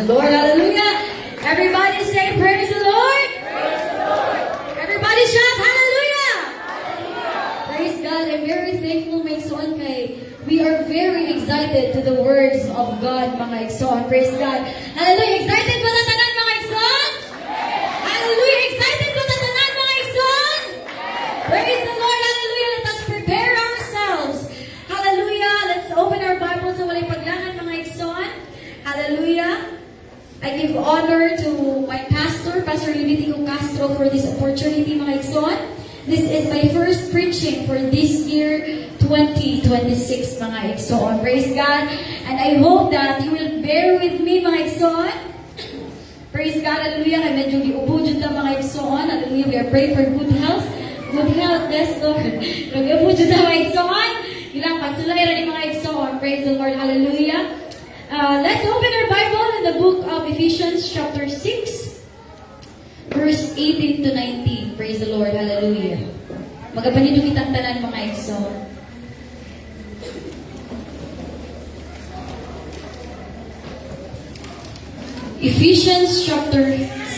the Lord. Hallelujah. Everybody say, praise the Lord. Praise the Lord. Everybody shout, hallelujah. Hallelujah. Praise God. I'm very thankful, my son, kay we are very excited to the words of God, mga igsoon. Praise God. Hallelujah. Excited ba na tanan, mga igsoon? Hallelujah. Excited ba na tanan, mga igsoon? Praise the Lord. Hallelujah. Let us prepare ourselves. Hallelujah. Let's open our Bibles sa walay paglangan, mga igsoon. Hallelujah. I give honor to my pastor, Pastor Levitico Castro, for this opportunity, mga igsoon. This is my first preaching for this year, 2026, mga igsoon. Praise God. And I hope that you will bear with me, mga igsoon. Praise God. Hallelujah. Kaya medyo giubo dyan na, mga igsoon. Hallelujah. We are praying for good health. Good health. Yes, Lord. Nag-ubo dyan na, mga igsoon. Ilang pagsulay rin, mga igsoon. Praise the Lord. Hallelujah. Let's open our Bible in the book of Ephesians chapter 6, verse 18 to 19. Praise the Lord. Hallelujah. Magapanito kitang tanan, mga igsoon. Ephesians chapter 6,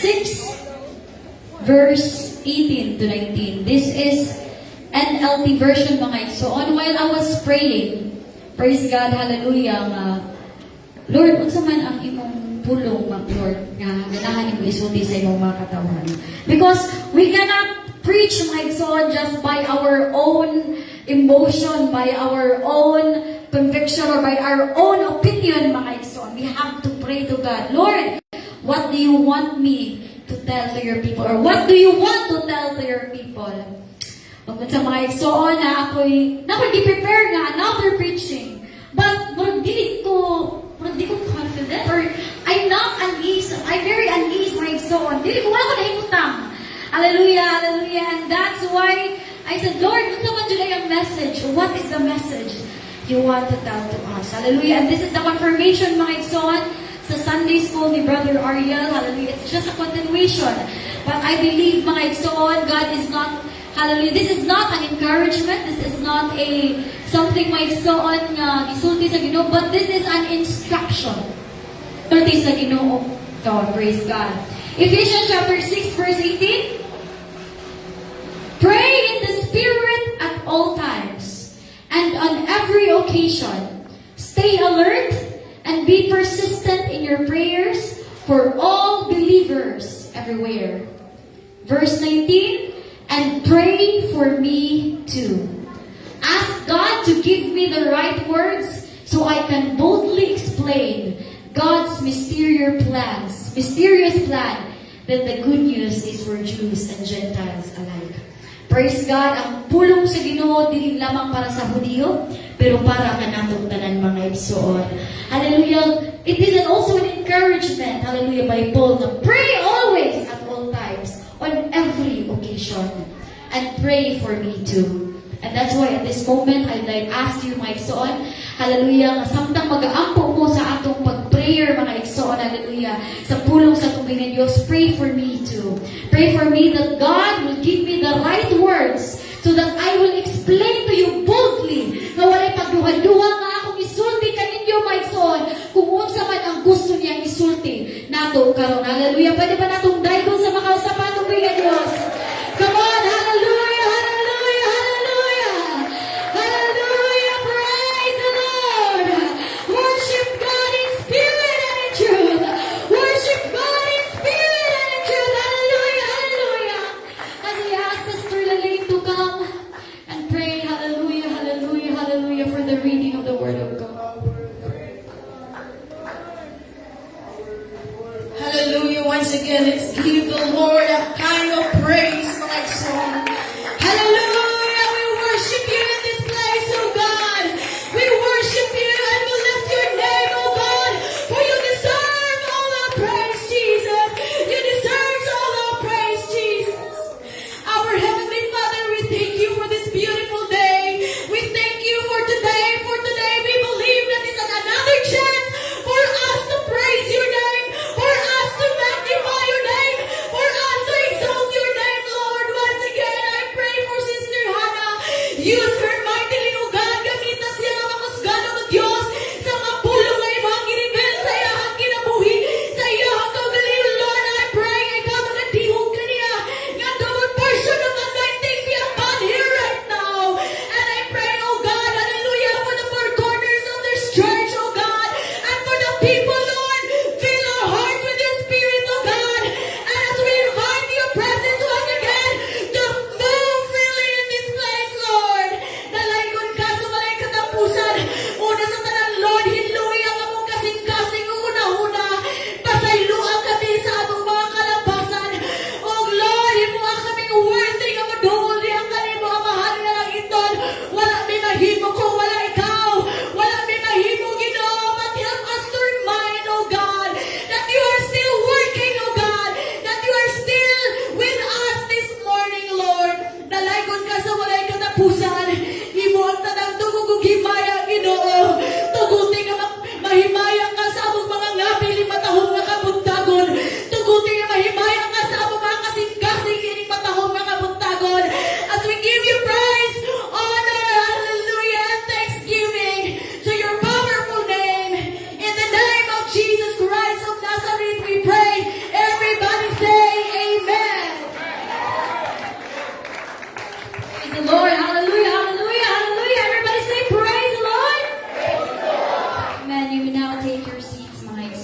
verse 18 to 19. This is NLT version, mga igsoon. While I was praying, praise God, hallelujah, Lord, unsa man ang imong pulong, Lord, nga ganahan mo isulti sa imong mga katawan. Because we cannot preach, my son, just by our own emotion, by our own conviction, or by our own opinion, mga son. We have to pray to God. Lord, what do you want me to tell to your people? Or what do you want to tell to your people? Huwag sa mga igsoon na ako'y prepare nga another preaching. But, hindi ko confident, or I'm not unease, I'm very unease, my igsoon. Wala ko nahimutang. Hallelujah, hallelujah. And that's why I said, Lord, unsa man dyan ang message? What is the message you want to tell to us? Hallelujah. And this is the confirmation, mga igsoon, sa Sunday school ni Brother Ariel. Hallelujah. It's just a continuation. But I believe, mga igsoon, God is not, hallelujah, this is not an encouragement. This is not a something may igsoon nga gisulti sa Ginoo, but this is an instruction. Sulti sa Ginoo. God, praise God. Ephesians chapter 6, verse 18. Pray in the Spirit at all times, and on every occasion. Stay alert and be persistent in your prayers for all believers everywhere. Verse 19. And pray for me too. Ask God to give me the right words so I can boldly explain God's mysterious plan that the good news is for Jews and Gentiles alike. Praise God, ang pulong sa Ginoo dili lamang para sa Hudiyo, pero para kanatong tanan, mga igsoon. Hallelujah. It is also an encouragement, hallelujah, by Paul na pray always at all times, on every occasion, and pray for me too. And that's why at this moment, I'd like ask you, mga igsoon, hallelujah, samtang mag-aampo mo sa atong pag-prayer, mga igsoon, hallelujah, sa pulong sa tubig ng Diyos, pray for me too. Pray for me that God will give me the right words so that I will explain to you boldly na walay pagduha-duha nga akong isulti kaninyo, mga igsoon, kung unsa man ang gusto niyang isulti nato karon. Hallelujah. Pwede ba natong daygon sa makausapan tubig ng Diyos? Come on, hallelujah, hallelujah, hallelujah. Hallelujah, praise the Lord. Worship God in spirit and in truth. Worship God in spirit and in truth. Hallelujah, hallelujah. As we ask Sister Lalaine to come and pray, hallelujah, hallelujah, hallelujah, for the reading of the Word of God. Hallelujah. Once again, let's give the Lord a kind of praise, my son. Hallelujah. We worship you in this place, oh God. We worship you and we lift your name, oh God. For you deserve all our praise, Jesus. You deserve all our praise, Jesus. Our Heavenly Father, we thank you for this beautiful day. We thank you for today. For today, we believe that is another chance for us to praise your name, for us to magnify your name, for us to exalt your name, Lord, once again.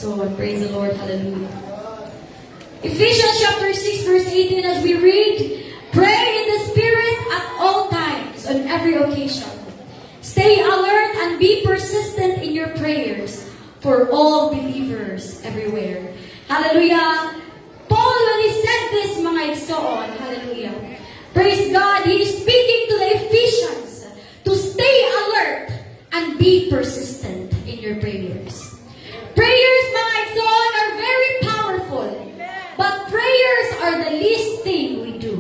igsoon. Praise the Lord. Hallelujah. Ephesians chapter 6 verse 18 as we read, pray in the Spirit at all times, on every occasion. Stay alert and be persistent in your prayers for all believers everywhere. Hallelujah. Paul, when he said this, mga igsoon, hallelujah. Praise God, he is speaking to the Ephesians to stay alert and be persistent in your prayers. Prayers, mga igsoon, are very powerful. But prayers are the least thing we do.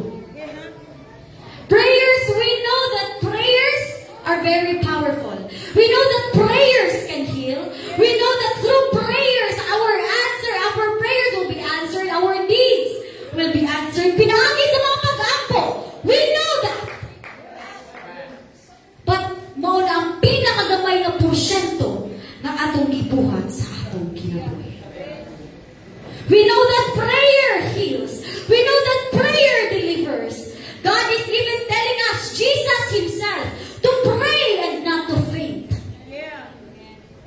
Prayers, we know that prayers are very powerful. We know that prayers can heal. We know that through prayers, our prayers will be answered. Our needs will be answered. Pinaagi sa mga pag-ampo. We know that. But, mao na ang pinakagamay na porsyento na atong gibuhat sa atong kinabuhi. We know that prayer heals. We know that prayer delivers. God is even telling us, Jesus Himself, to pray and not to faint.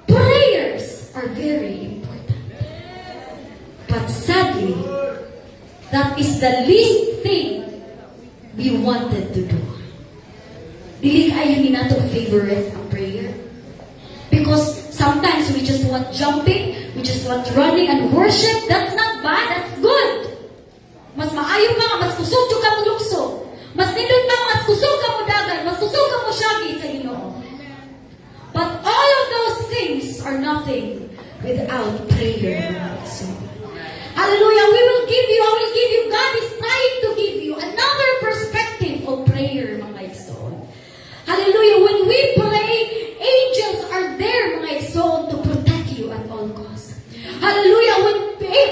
Prayers are very important. But sadly, that is the least thing we wanted to do. Dili kayo ni nato favorite ang prayer. Because sometimes we just want jumping, we just want running and worship. That's not bad, that's good. Mas maayo ka nga, mas kusog ka mo lukso. Mas nindot ka, mas kusog ka mo dagan, mas kusog ka mo syagi sa Ginoo. But all of those things are nothing without prayer. So, hallelujah, I will give you, God is trying to give you another perspective of prayer, mga igsoon. Hallelujah, when we pray, angels are there, mga igsoon, to protect you at all costs. Hallelujah, when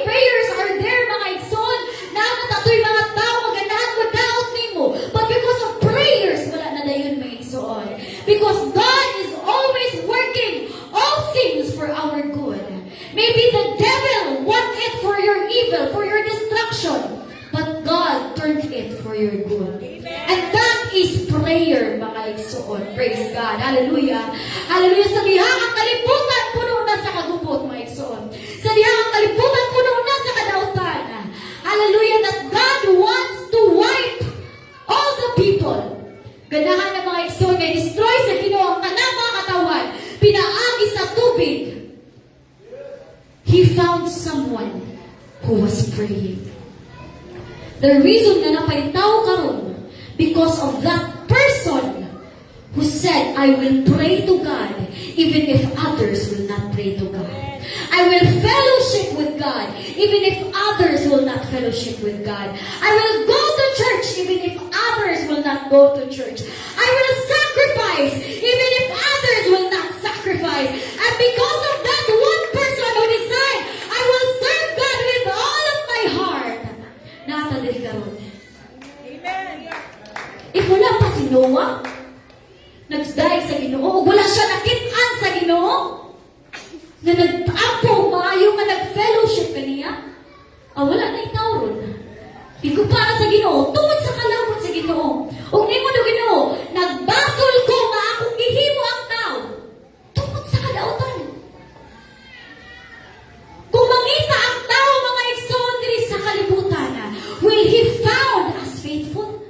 prayers are there, mga igsoon, nakatatoy mga tao, maganahan mo daot nimo. But because of prayers, wala na dayon, mga igsoon. Because God is always working all things for our good. Maybe the devil want it for your evil, for your destruction. But God turned it for your good. And that is prayer, mga igsoon. Praise God. Hallelujah. Hallelujah. Sa dihang ang kalibutan, puno na sa kagubot, mga igsoon. Sa dihang ang kalibutan, puno na sa kadautan. Hallelujah. That God wants to wipe all the people. Ganahan na mga igsoon, may destroy sa Ginoo ang kanang mga katawan. Pinaagi sa tubig. He found someone who was praying. The reason na napaytaw karon because of that person who said, I will pray to God even if others will not pray to God. I will fellowship with God even if others will not fellowship with God. I will go to church even if others will not go to church. I will sacrifice even if others will not sacrifice. And because of that one person who decide, I will serve God with all of my heart. Natadali karon. Amen. If wala pa si Noah, nagdaig sa Ginoo, wala siya nakit-an sa Ginoo, na nag-apo maayo nga nag-fellowship kaniya, wala na itaw ron. Igo para sa Ginoo, tungod sa kalabot sa Ginoo. Ug nimo do Ginoo, nagbasol ko nga akong gihimo ang tao. Tungod sa kadautan. Kung mangita ang tao, mga igsoon diri sa kalibutan, will he found as faithful?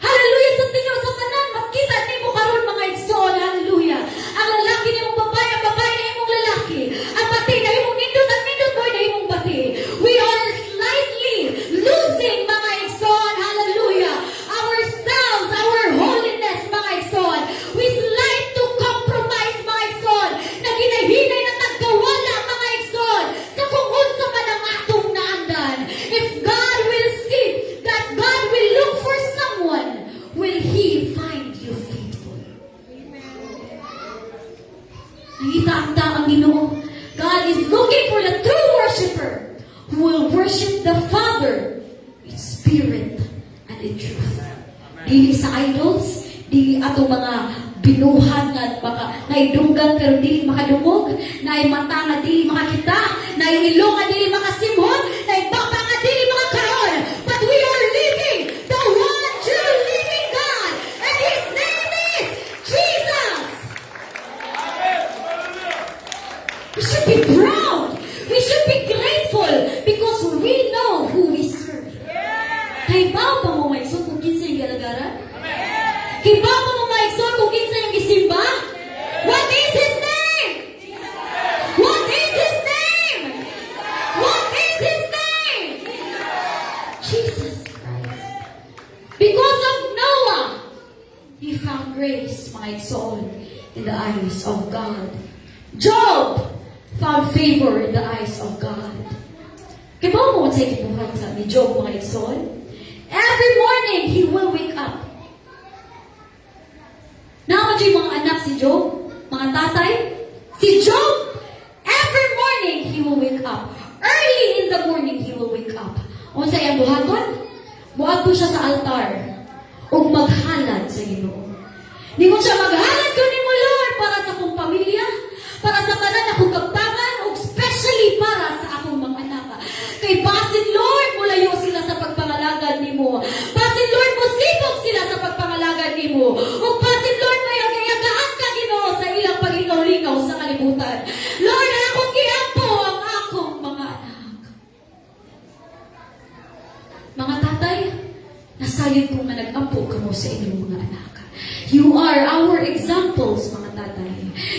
Hallelujah! Sa tinyo sa tanan, makita nimo karon mga igsoon, hallelujah. Ang lalaki nimong babae, ang babae na imong lalaki. Ang bati na imong nindot, ang nindot boy na imong bati. We are slightly losing, mga igsoon, hallelujah. Ourselves, our holiness, mga igsoon. We slight to compromise, mga igsoon. Na ginahinay na tagkawala, mga igsoon. Sa kung unsa man ang atong naandan. If God will see that God will look for someone, will He find you faithful? Nakita ang taang Ginoo. God is looking for the true worshiper who will worship the Father in spirit and in truth. Dili sa idols, dili ato mga binuhan nga baka naidunggan pero dili makadungog, naay mata nga dili makakita, naay ilong nga dili makasimhon, naay baba nga dili makakaroon. But we are living the one true living God, and His name is Jesus. We should be proud. We in the eyes of God. Job found favor in the eyes of God. Kaya mo sa ikibuhat ni Job, mga igsoon? Every morning, he will wake up. Naman yung mga anak si Job, mga tatay, si Job, every morning, he will wake up. Early in the morning, he will wake up. O sa iyang buhaton, buhato siya sa altar, o maghalad sa Ginoo. Ni mo siya maghalad ko ni mo, Lord, para sa akong pamilya, para sa tanan akong kaptangan, o especially para sa akong mga anak. Kay basin, Lord, mulayo sila sa pagpangalagad ni mo. Basin, Lord, musibog sila sa pagpangalagad ni mo. O basin, Lord, may agayagaan ka, Ginoo, sa ilang paglingaw-lingaw sa kalibutan. Lord, akong giampo ang akong mga anak. Mga tatay, nasayod ko nga nag-ampo ka mo sa inyong mga anak. You are our examples, mga tatay.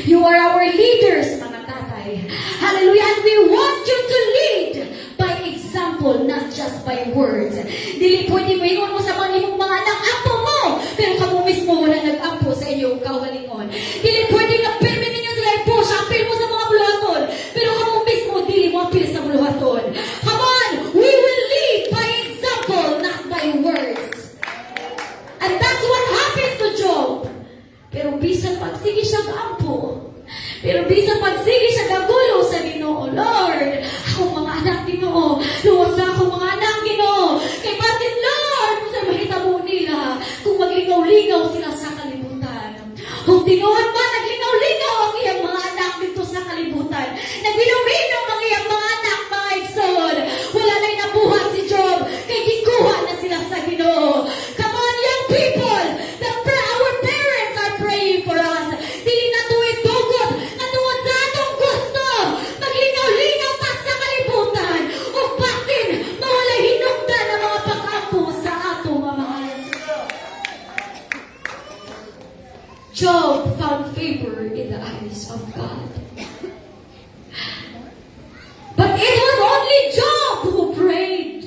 You are our leaders, mga tatay. Hallelujah. And we want you to lead by example, not just by words. Dili pwede mo ingon mo sa mga imong mga anak, ampo mo, pero kamo mismo wala nag-ampo sa inyong kaugalingon. Dili pwede nga pirmi ninyo sila i-push, apil mo sa mga buluhaton, pero kamo mismo dili mo apil sa buluhaton. Come on, we will lead by example, not by words. And that's what happened to Job. Pero bisan pagsige siya gaampo. Pero bisan pagsige siya gagulo sa Ginoo, Lord, akong mga anak Ginoo, luwas sa akong mga anak Ginoo. Kay basin, Lord, kung saan mahitabo nila, kung maglingaw-lingaw sila sa kalibutan. Kung tinuod ba, naglingaw-lingaw ang iyang mga anak dito sa kalibutan. Naglingaw-lingaw ang iyang mga anak, mga igsoon. Wala na'y nabuhat si Job, kay gikuha na sila sa Ginoo. Come on, young people, our parents are praying for us. Dili na tuwid tugot, na tuwad sa atong gusto. Maglingaw-lingaw ta sa kalibutan. O basin, mawala hinungdan ang mga pag-ampo sa atong mamahal. Job found favor in the eyes of God. But it was only Job who prayed.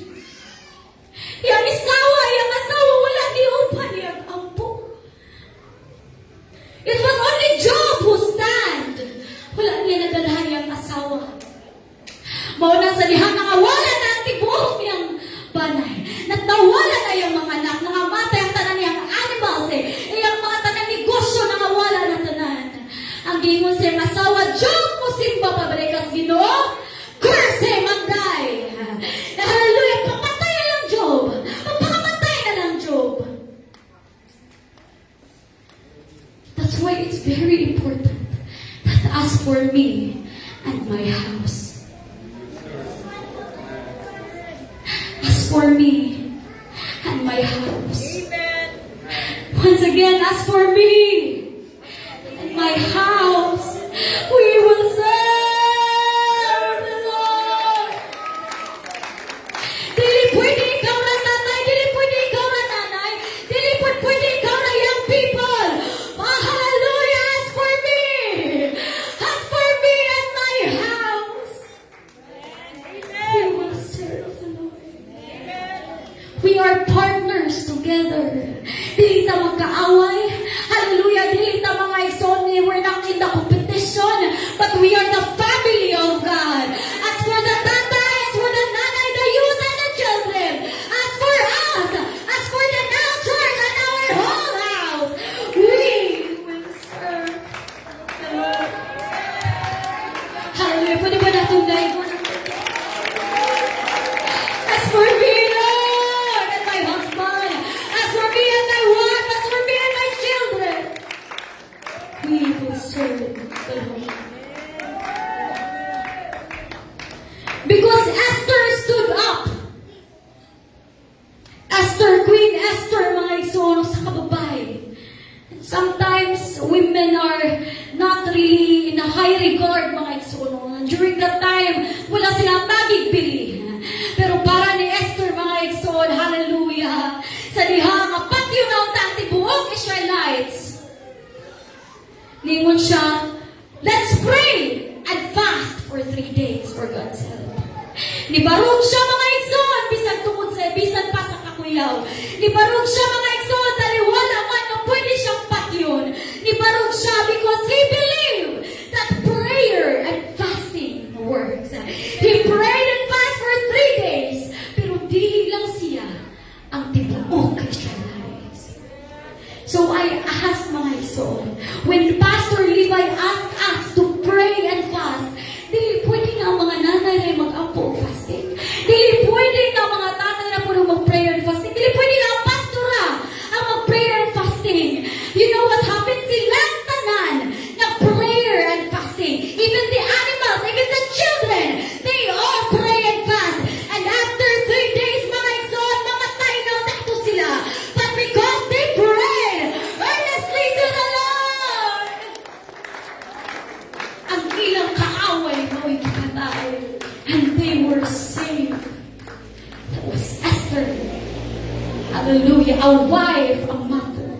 Yang asawa, wala giupan niyang ampo. It was only Job who stand. Wala niya nadalhan yung asawa. Mauna sa dihang nangawala na ang tibuok niyang banay. Natawala na yung mga anak. Nangamatay ang tanan niyang animals eh. Yung mga tanan negosyo nangawala na tanan. Ang gingon sa iyang asawa, Job, musimba pabalikas Ginoo. Curse him and die. Hallelujah. Papatay na lang Job. Papakamatay na lang Job. That's why it's very important that as for me and my house, as for me and my house, once again, as for me and my house, we will serve the Lord. Dili pwede ikaw na tatay, dili pwede ikaw na nanay, dili pwede ikaw na young people. Hallelujah, as for me and my house, we will serve the Lord. We are partners together. Dili ta magkaaway. Hallelujah, dili ta mga igsoon. We're not in the competition, but we are the family of God. As for the tatay, as for the nanay, the youth, and the children, as for us, as for the now church and our whole house, we will serve the Lord. Hallelujah. Pwede ba natunay ko? As for me, Lord, and my husband, as for me and my wife, as for me and my children, we will serve the Lord. Because Esther stood up. Queen Esther, mga igsoon, sa kababay. Sometimes, women are not really in a high regard, mga igsoon. During that time, wala silang magigbili. Pero para ni Esther, mga igsoon, hallelujah, sa diha, patyo na ang tibuok Israelites. Ningon siya, let's pray and fast for 3 days for God's help. Nibarog siya, mga igsoon, bisan tungod sa bisan pa sa kakuyaw. Nibarog siya, mga igsoon, taliwala man na pwede siyang patyon. Nibarog siya because Hallelujah. A wife, a mother.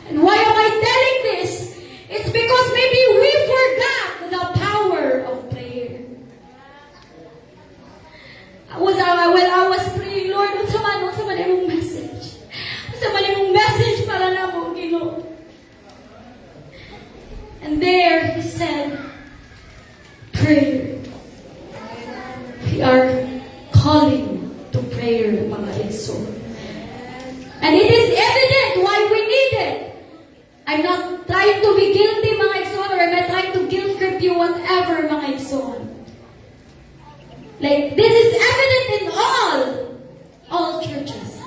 And why am I telling this? It's because maybe we forgot the power of prayer. When I was praying, Lord, what's man imong message? What's man imong message para na mo, Ginoo? And there He said, prayer. We are calling to prayer, mga igsoon. And it is evident why we need it. I'm not trying to be guilty, mga igsoon, or I'm not trying to guilt trip you, whatever, mga igsoon. Like, this is evident in all churches.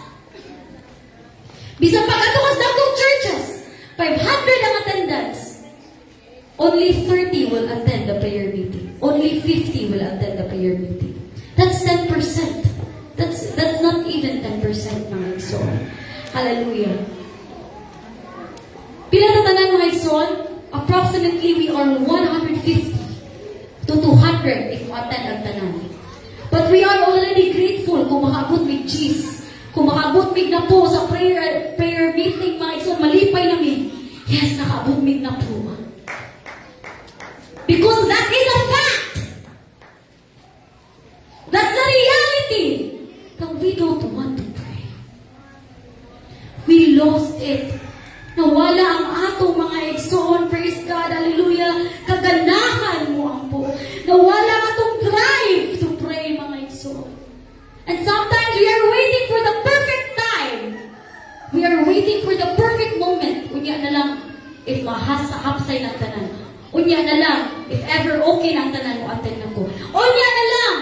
Bisang pag-atukas na itong churches, 500 ang attendance. Only 30 will attend the prayer meeting. Only 50 will attend the prayer meeting. That's 10%. That's not even 10%, mga igsoon. Hallelujah. Pila na tanan, mga igsoon? Approximately, we are 150 to 200 if attend ang tanan. But we are already grateful kung makaabot with cheese. Kung makaabot mig na po sa prayer meeting, mga igsoon, malipay namin. Yes, nakaabot mig na po. Because that is a fact. That's a reality. But we don't want to pray. We lost it. Nawala ang atong mga igsoon, praise God, hallelujah, kaganahan mo ang po. Nawala ang atong drive to pray, mga igsoon. And sometimes we are waiting for the perfect time. We are waiting for the perfect moment. Unya na lang, if mahasa-hapsay ng tanan. Unya na lang, if ever okay ng tanan mo, attend na ko. Unya na lang!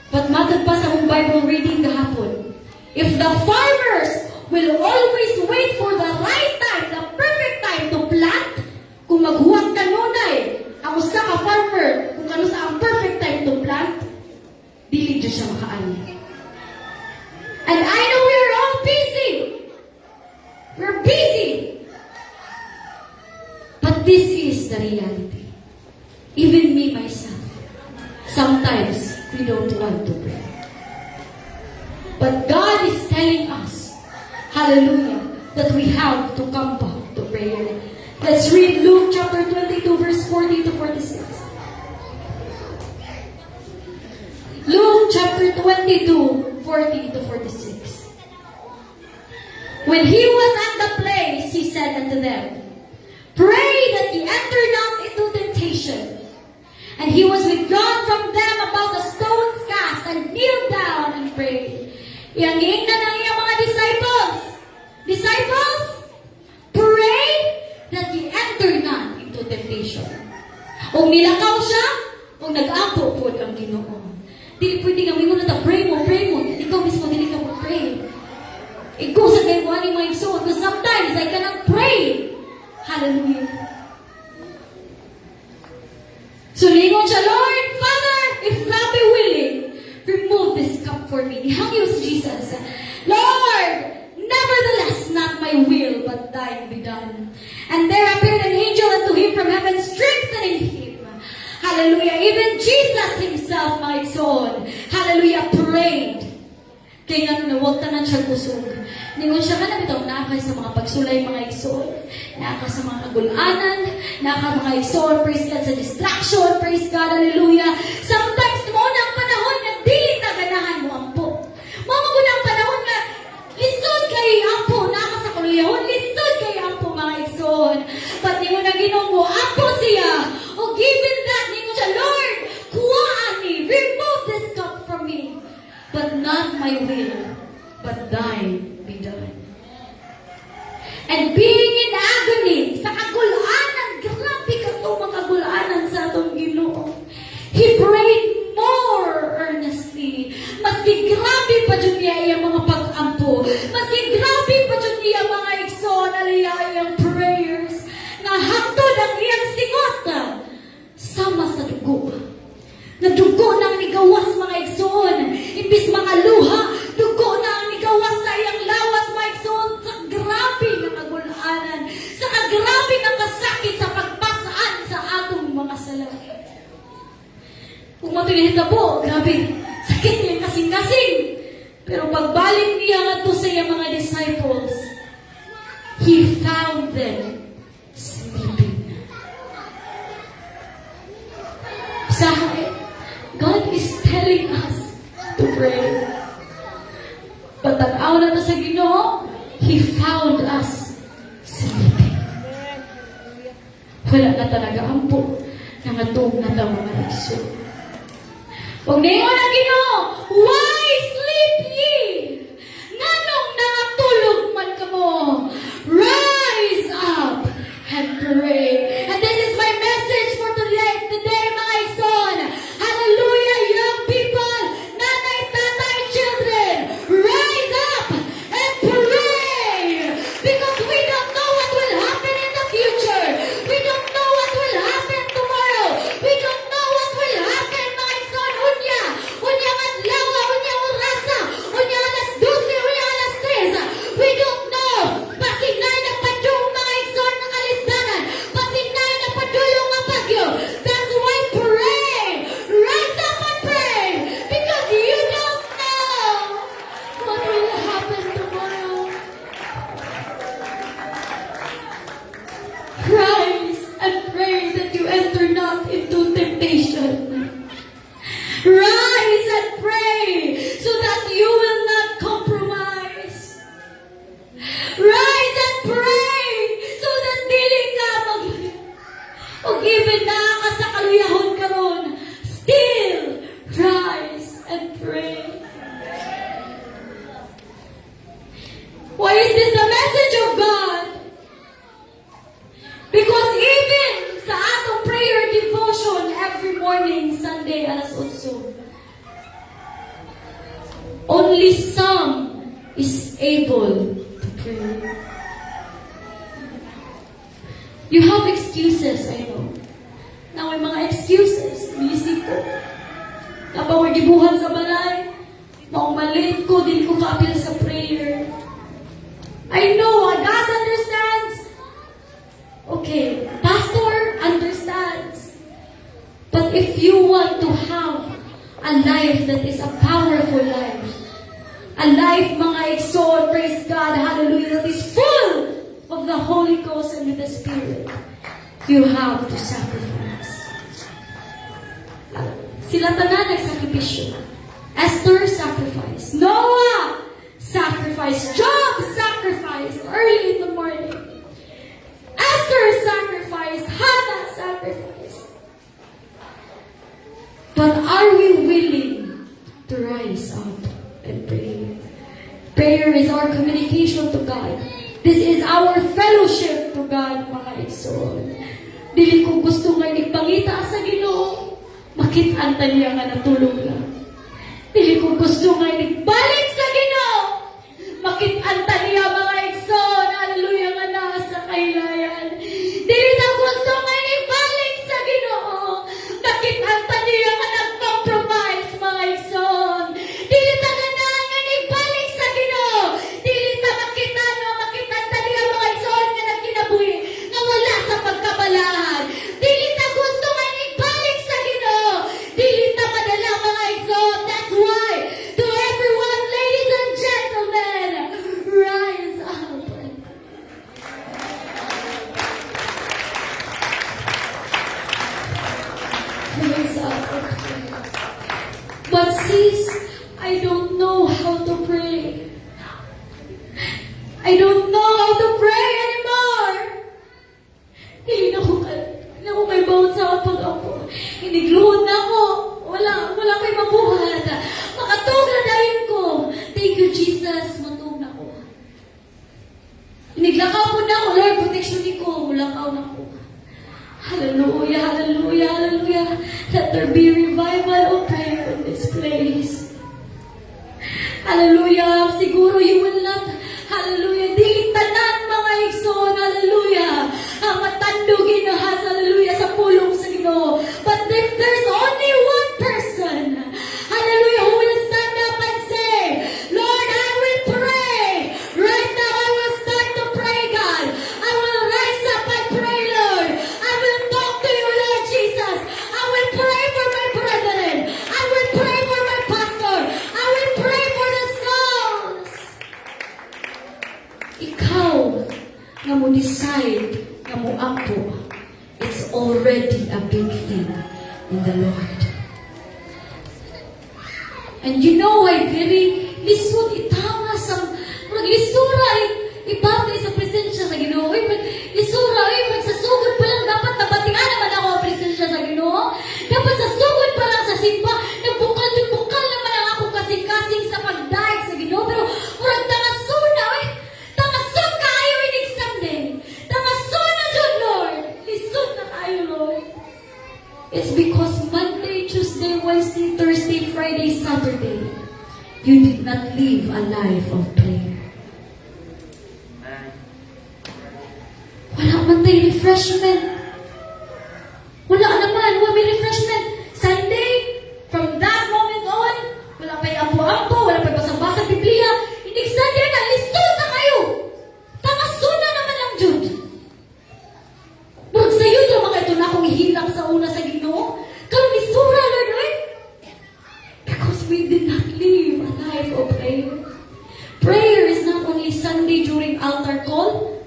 But matod pa sa mong Bible reading kahapon, if the farmers will always wait for the right time, the perfect time to plant, kung maghuwag kanunay, ang usa ka farmer, kung ano sa ang perfect time to plant, dili dyan siya makaani. And I know we're all busy. We're busy. But this is the reality. Even me, myself, sometimes we don't want to pray. But God is telling us, hallelujah, that we have to come back to prayer. Let's read Luke chapter 22, verse 40 to 46. Luke chapter 22, 40 to 46. When he was at the place, he said unto them, pray that ye enter not into temptation. And he was withdrawn from them about a stone's cast, and kneeled down and prayed. Ianging na ng iyong mga disciples. Disciples, pray that ye enter not into temptation. O nilakaw siya, o nag-ampo po ang Ginoo. Dili pwede kami mo na pray mo. Ikaw mismo dili ka mo pray. Ikaw sa kayo ani mga igsoon, because sometimes I cannot pray. Hallelujah. So lingon siya, Lord, Father, if thou be willing, remove this cup for me. Ihangyo si Jesus. Lord, nevertheless, not my will, but thine be done. And there appeared an angel unto him from heaven, strengthening him. Hallelujah. Even Jesus himself, my son, hallelujah, prayed. Kaya nga huwag tanan siya kusog. Ningon siya ka na bitaw, nakakay sa mga pagsulay, mga igsoon, nakaka sa mga kagulanan, nakaka mga igsoon, praise God, sa distraction, praise God, hallelujah. Sometimes, mo na ang panahon na dili na ganahan mo ang po. Mo na ang panahon na lisod kay ang po, nakaka sa kuliyahon, lisod kay ang po, mga igsoon. But ningon na Ginoo mo, ang po siya, o given that, ningon siya, Lord, kuhaan me, remove this cup from me. But not my will, but thine be done. And being in agony, sa kagulanan, grabe ka to mga kagulanan sa atong Ginoo. He prayed more earnestly. Maski grabe pa dyan niya iyang mga pag-ampo. Maski grabe pa dyan niya mga igsoon, aliyah iyang prayers. Na hangtod ang iyang singot sama sa dugo. Na dugo na ang nigawas mga igsoon. Imbis mga luha, dugo na ang nigawas sa iyang lawas mga igsoon. Sa grabe na kagulanan. Sa grabe na kasakit sa pagpasaan sa atong mga sala. Kung matulihin na po, grabe, sakit niya kasing-kasing. Pero pagbalik niya nga to sa iyang mga disciples, He found them sleeping. Sahay, God is telling us to pray. Patanaw na to sa Ginoo, He found us sleeping. Wala na talaga ampo na matong na daw mga nagso. Huwag na yun ang Ginoo, why sleep ye? Nganong nangatulog man kamo? Rise up and pray. And this is my message for today, mga ison. Hallelujah, young people, nanay, tatay, children, rise up and pray. Because we don't know what will happen in the future. We don't know what will happen tomorrow. We don't know what will happen, mga ison. Unya adlaw, unya orasa, unya alas 12, unya alas 3. We don't know. Pasinay na padung mga ison ng alisdanan. Pasinay na padulong ang bagyo. That's why pray. Rise up and pray. Because you don't know what will happen tomorrow. Rise and pray that you enter not into temptation. Rise and pray so that you will not compromise. Rise and pray so that dili ka o given na ka sa kaluyahon karon. Still, rise and pray. Why is this the message of God? Because even sa atong prayer devotion every morning, Sunday, alas 8, only some is able to pray. You have excuses, I know. Na may mga excuses, inisip ko. Napawag gibuhan sa balay, maumalit ko, din ko kapil sa prayer. I know, God understands. Okay, pastor understands. But if you want to have a life that is a powerful life, a life, mga exhort, praise God, hallelujah, that is full of the Holy Ghost and with the Spirit, you have to sacrifice. Sila tanan nagsakripisyo. Esther sacrificed. Noah sacrificed. Job sacrificed early in the morning. Esther sacrificed. Hannah sacrificed. But are we willing to rise up and pray? Prayer is our communication to God. This is our fellowship to God, mga igsoon. Dili ko gusto nga ipangita sa Ginoo, makit-anta niya nga natulog lang. Dili ko gusto nga igbalik sa Ginoo, makit-anta niya mga igsoon, hallelujah nga nasa kailayan. Dili na gusto nga ibalik sa Ginoo, makit-anta niya nga nag-compromise, mga igsoon. Dili ta nga ibalik sa Ginoo, dili ta makit-anta niya mga igsoon nga nagkinabuhi, nga wala sa pagkabalahan. Dili ta gusto nga ibalik sa Ginoo, dili ta madala mga igsoon. That's why, to everyone, ladies and gentlemen, rise up. Rise up. But sis, I don't know how to pray. I don't know how to pray anymore. Hindi na ko may bawat sa atong ako. Hinigluhod na ako. Wala ko'y mabuhat. Makatog na dayon ko. Thank you, Jesus. Matog na ko. Hiniglakaw po na ako. Lord, protection ni ko. Mulakaw na ko. Hallelujah, hallelujah, hallelujah. Let there be revival of prayer in this place. Hallelujah. Siguro you will not, hallelujah, dili tanan mga igsoon, hallelujah. Ang matandugin na has, hallelujah, sa pulong sa Ginoo. But if there's only one person, hallelujah, who will stand up and say, Lord, I will pray. Right now, I will start to pray, God. I will rise up and pray, Lord. I will talk to you, Lord Jesus. I will pray for my brethren. I will pray for my pastor. I will pray for the son. big thing in the Lord. And you know, I very lisod itanga sa lisura ibati sa presensya sa Ginoo. Lisura magsasugod pa lang dapat nabatian naman ako ang presensya sa Ginoo. Dapat sa sugod pa lang sa simba, nagbukal naman ang ako kasing-kasing sa pagdaig sa Ginoo. Pero murag tangasuna, tangasun kayo inig Sunday. Tangasuna jud Lord. Lisod na kayo Lord. It's because Monday, Tuesday, Wednesday, Thursday, Friday, Saturday, you did not live a life of prayer. Wala man tayo refreshment. Wala naman, wala may refreshment. Sunday, from that moment on, wala pa'y ampo-ampo, wala pa'y basang-basang Biblia. Hindi Sunday na, lisod na kayo. Tangasuna naman lang Jud. Murag sa'yo yung mga ito na akong ihilak sa una sa Ginoo. Karon lisura Lord, right? Because we did not live a life of prayer. Prayer is not only Sunday during altar call.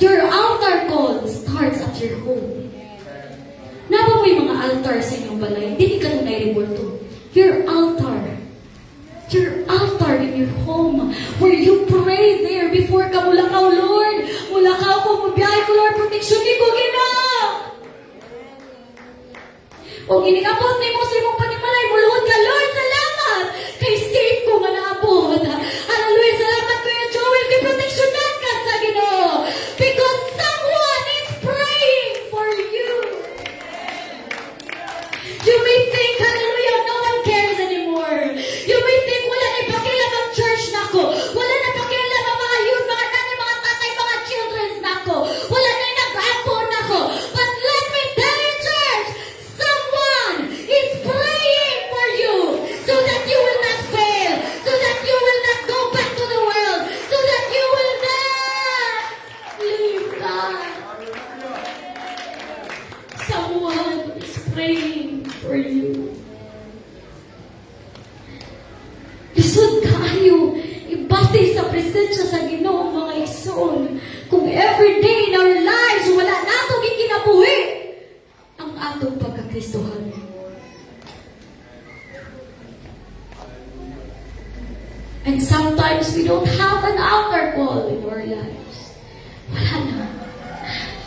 Your altar call starts at your home. Naba mo yung mga altar sa inyong balay, hindi ka nung nairibulto. Your altar in your home, where you pray there before ka mulakaw, Lord. Mulakaw ko, mabiyahe ko, Lord, protection ni ko, Ginoo. O ginigabot ni mo sa imong panimalay, muluhod ka, Lord, salamat. Kay safe ko nga naabot. Hallelujah, salamat Kuya Joel, kay proteksyonan ka sa Ginoo. Because someone is praying for you. You may think, hallelujah, no one cares anymore. You may think, wala na ipakilam ang church na ko. Wala na pakialam ang mga youth, mga nanay, mga tatay, mga children na ko. Wala na nag-apo na ko. But let me tell you, church, someone is praying for you so that you will not fail, so that you will not go back to the world, so that you will not leave God. Someone is praying for you. Lisod kayo, ibati sa presensya sa Ginoo mga igsoon. Kung everyday in our lives, wala natong ikinabuhi ang atong pagkakristohan. And sometimes we don't have an altar call in our lives. Wala na.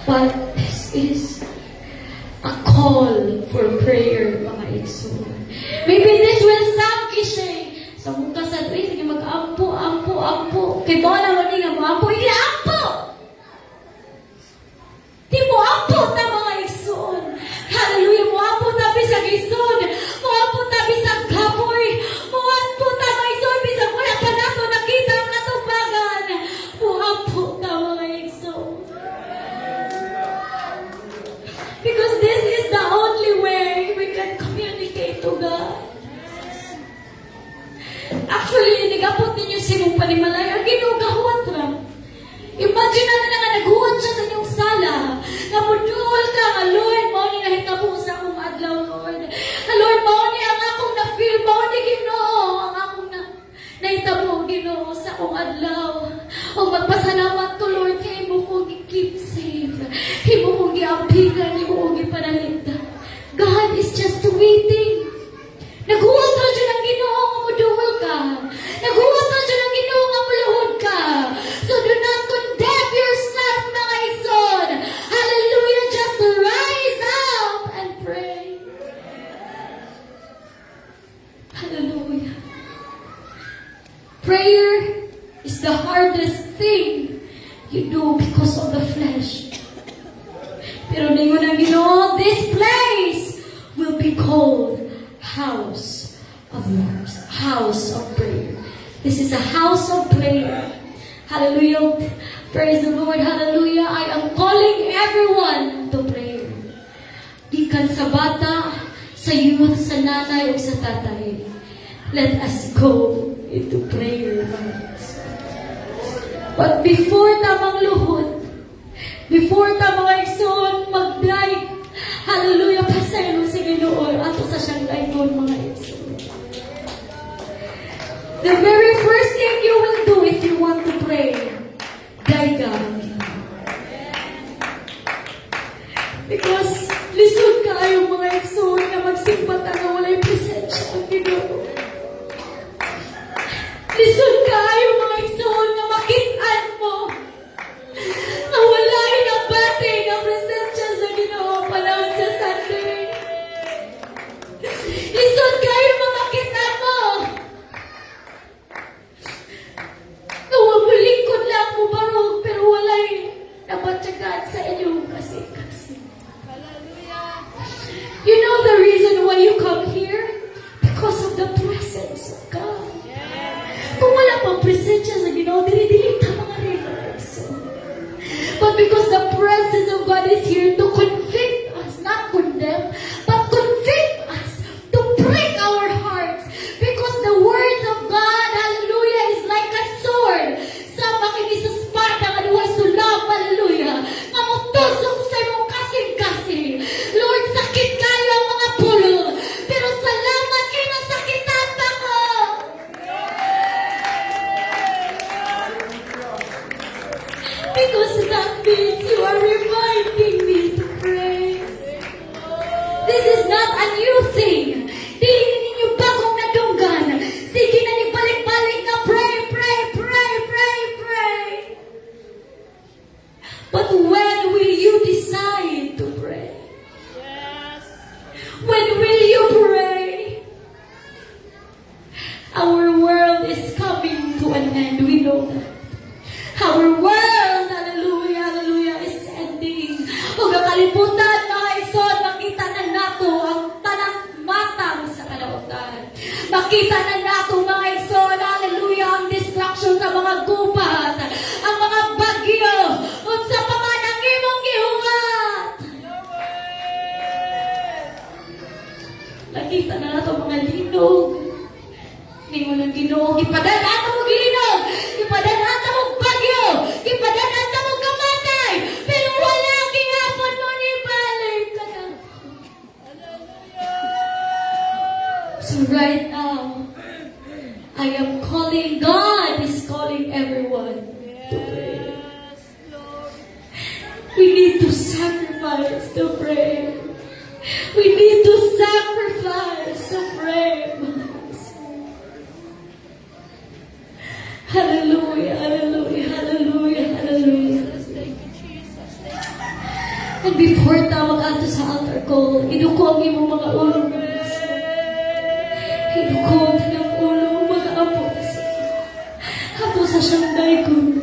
But this is a call for prayer, mga igsoon. Maybe this will sound cliche. Sa mukha sa tuwi, sige mag-ampo, ampo, ampo. Kay ba na mani nga mo ampo, hindi ampo! Di mo ampo na mga igsoon. Hallelujah, mo ampo na bisag igsoon. Mo ampo na bisag kapoy. Mo ampo na mga igsoon, bisag wala ka na to nakita ang katubagan. Mo ampo na mga igsoon. Because this is the only way we can communicate to God. Actually, nagapot ninyo si mong panimalay, ang ginugahuat ra. Imagine natin na nga naghuwat siya sa inyong sala. Nga muduol ka, nga Lord, mao ni nahitabo sa akong adlaw, Lord. Nga Lord, mao ni ang akong na-feel, mao ni Ginoo, ang akong nahitabo, Ginoo, sa akong adlaw. O magpasalamat to, Lord, kay mo ko keep safe. Himo ko giampigan, himo ko gipanalinda. God is just waiting. Naghuwat ra dyan ang Ginoo nga muduol ka. Naghuwat ra dyan ang Ginoo nga muluhod ka. So do not condemn yourself, mga igsoon. Hallelujah, just rise up and pray. Hallelujah. Prayer is the hardest thing you do because of the flesh. Pero ningon ang Ginoo, this place will be called house of worship, house of prayer. This is a house of prayer. Hallelujah. Praise the Lord. Hallelujah. I am calling everyone to prayer. Gikan sa bata, sa youth, sa nanay, o sa tatay. Let us go into prayer. But before tamang luhod, before tamang igsoon, mag-dive, hallelujah, pasaylo si Ginoo ato sa siyang laygon, mga igsoon. The very first thing you will do if you want to pray, daiga ang Ginoo. Because Lisod kayo mga igsoon nga magsimbata nga walay presensya ng Ginoo. Lisod kayo mga igsoon nga makitaan mo na walay nabati ng presensya sa Ginoo panahon sa Sunday. Lisod kayo mga makitaan mo na wamulingkod lang mo barog pero walay nabatyagaan sa inyong kasi. You know the reason why you come here? Because of the presence of God. Kung wala pang presensya sa Ginoo, dili-dili ta mga rivers. But because the presence of God is here to convict us, not condemn, but convict us, to prick our hearts. Because the words of God, hallelujah, is like a sword. Sa makinis sa espada, nga duhay sulab, hallelujah. Mamutusok sa imong kasing-kasing. Lord, sakit kayo ang mga pulong. Pero salamat kayo na sakitan pa ko. Because that means you are reminding me to pray. This is not a new thing. Dili ninyo bagong nadunggan. Sige na balik-balik na pray, pray, pray, pray, pray. But when will you decide to pray? When will you pray? Our world is coming to an end. We know that. Our world, hallelujah, hallelujah, is ending. Huwag ang kalimutan, mga igsoon, makita na nato ang tanang matang sa kalautan. Makita na nato, mga igsoon, hallelujah, ang destruction sa mga gubat, ang mga bagyo, at sa pamanang imong gihugat. Nakita na nato mga linog. Ningon ang Ginoo, ipadadaan mo linog, ipadadaan mo bagyo, ipadadaan mo kamatay, pero wala gihapon mo ni balik ka na. So right now, I am calling, God is calling everyone to pray. We need to sacrifice to pray. We need to sacrifice to pray. Hallelujah, hallelujah, hallelujah, hallelujah. And before tawag ato sa altar call, iduko ang imong mga ulo. Iduko ang tanang ulo, mga apo na siya. Ato sa siyang daikon.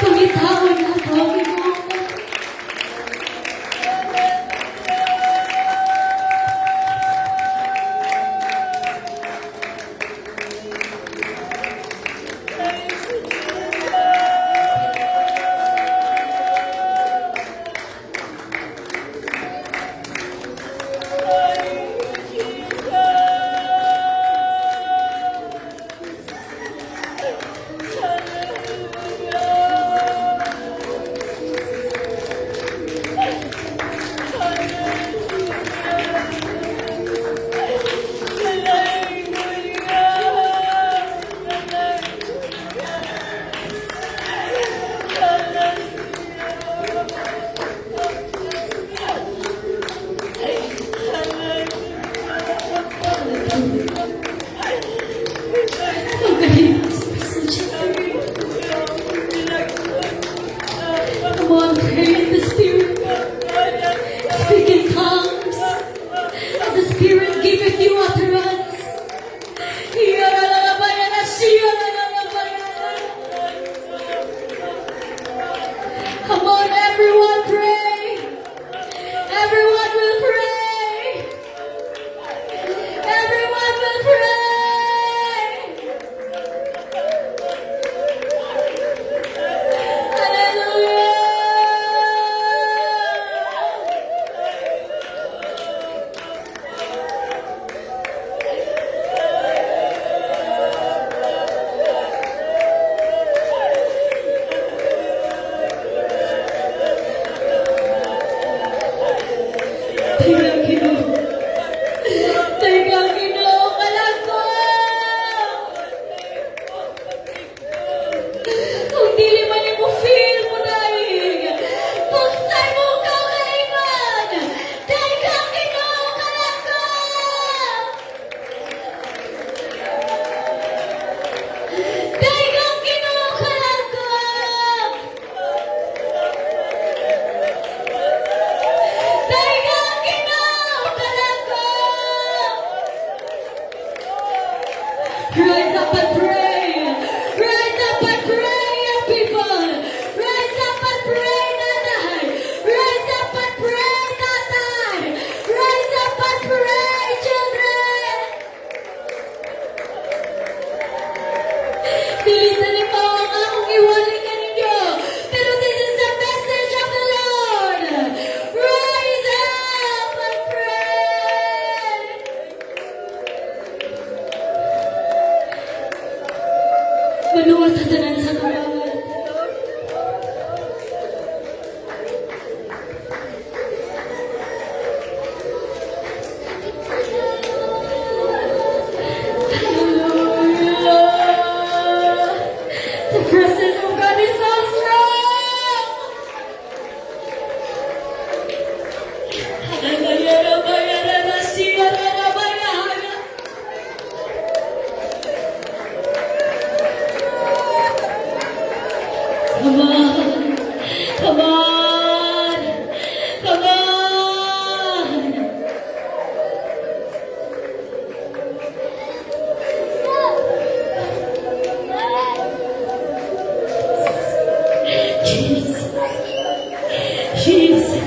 Pangitawag na ito ang imong Come on! Come on! Jesus. Jesus.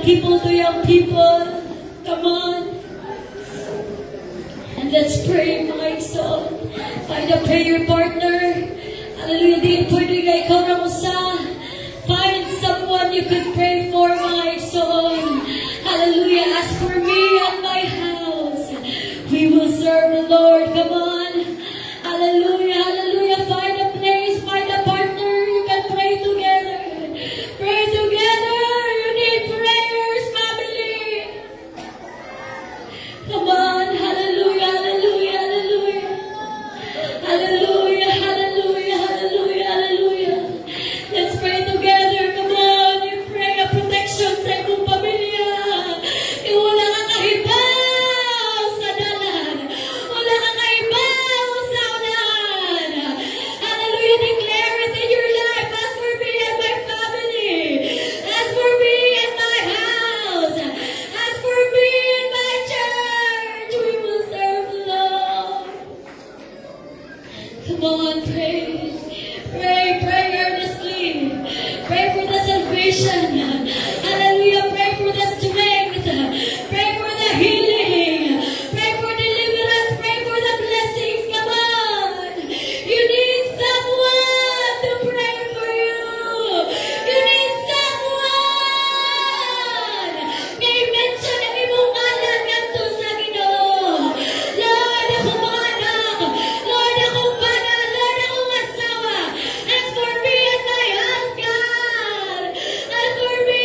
people to young people. Come on. And let's pray, my son. Find a prayer partner. Hallelujah. Di pwede nga ikaw na usa. Find someone you could pray for, my son. Hallelujah. As for me and my house, we will serve the Lord. Come on. Hallelujah. Hallelujah. Find a place. Find a partner. You can pray together. Pray together. You need prayers, family. Come on. Hallelujah. Hallelujah. Hallelujah. Hallelujah. Hallelujah. Hallelujah. Hallelujah. Let's pray together. Come on. You pray a protection sa iyong pamilya. Wala kang kahibaw sa dalan. Wala kang kahibaw sa ulan. Hallelujah. Declare it in your life. As for me and my family. As for me and my house. As for me and my church. We will serve the Lord. Come on, pray. Pray, pray earnestly. Pray for the salvation. Hallelujah. Pray for the strength. Pray for the healing. Pray for deliverance. Pray for the blessings. Come on. You need someone to pray for you. You need someone. May mention ang imong ngalan ngadto sa Ginoo. Lord, akong mga anak. Lord, akong bana. Lord, akong asawa. As for me and my house, God. As for me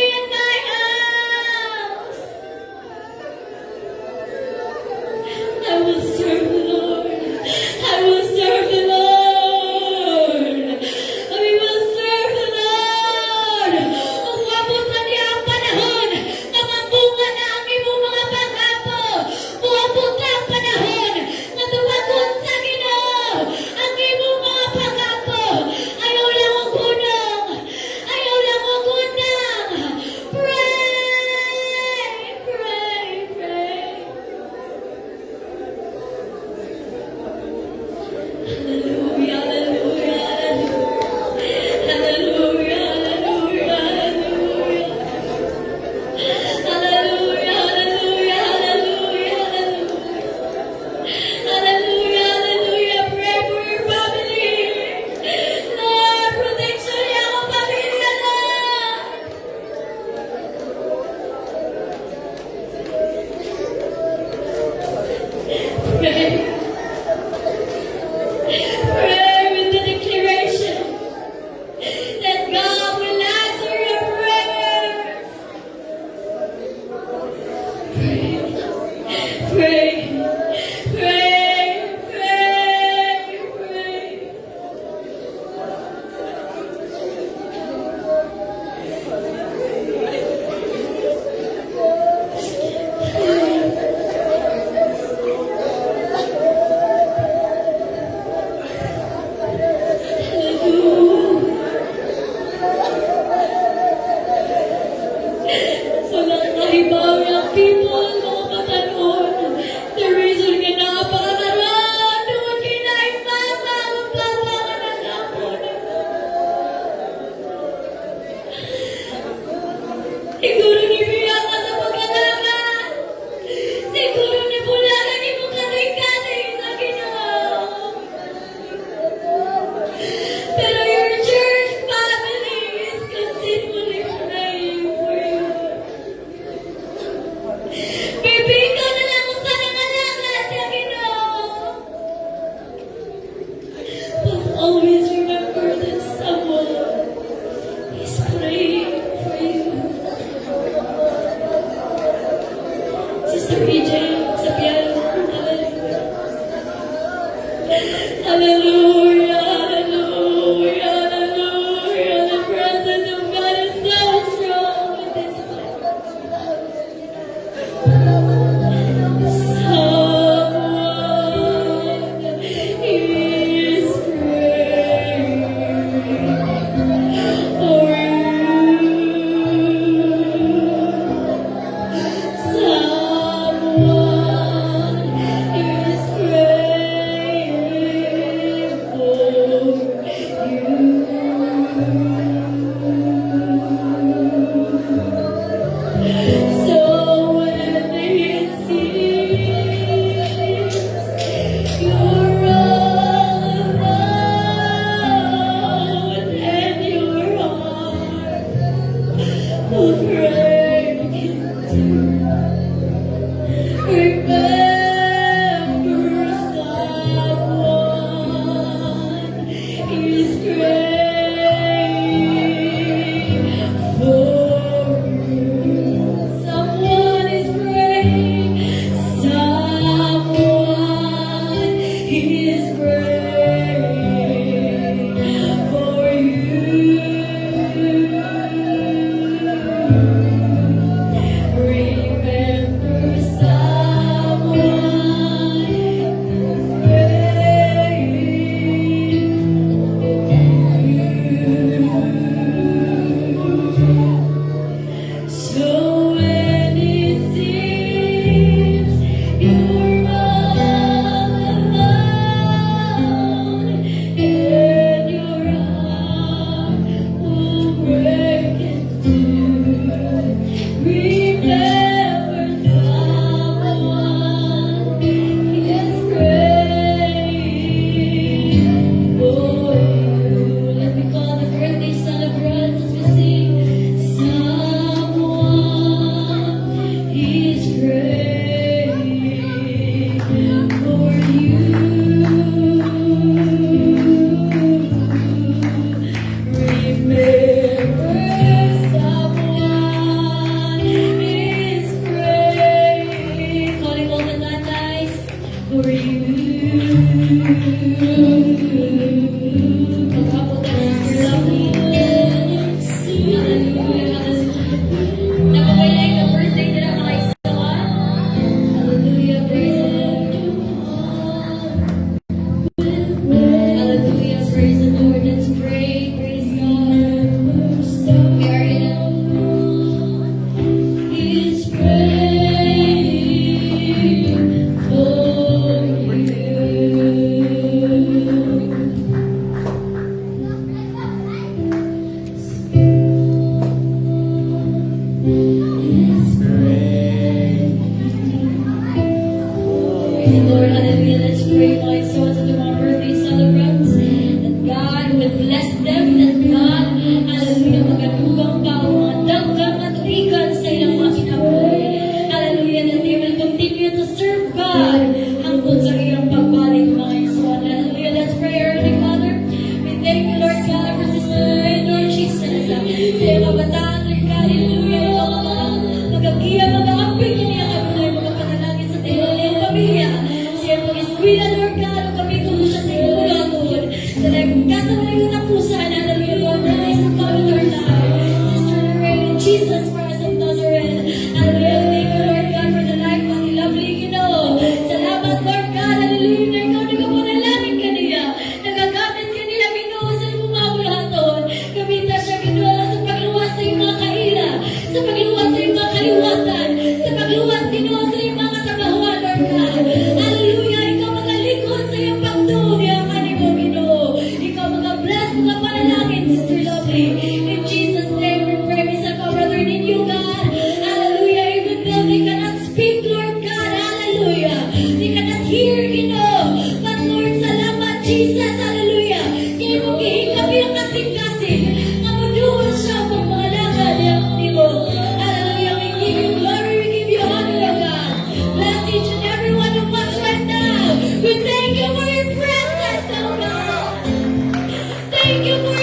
Thank you for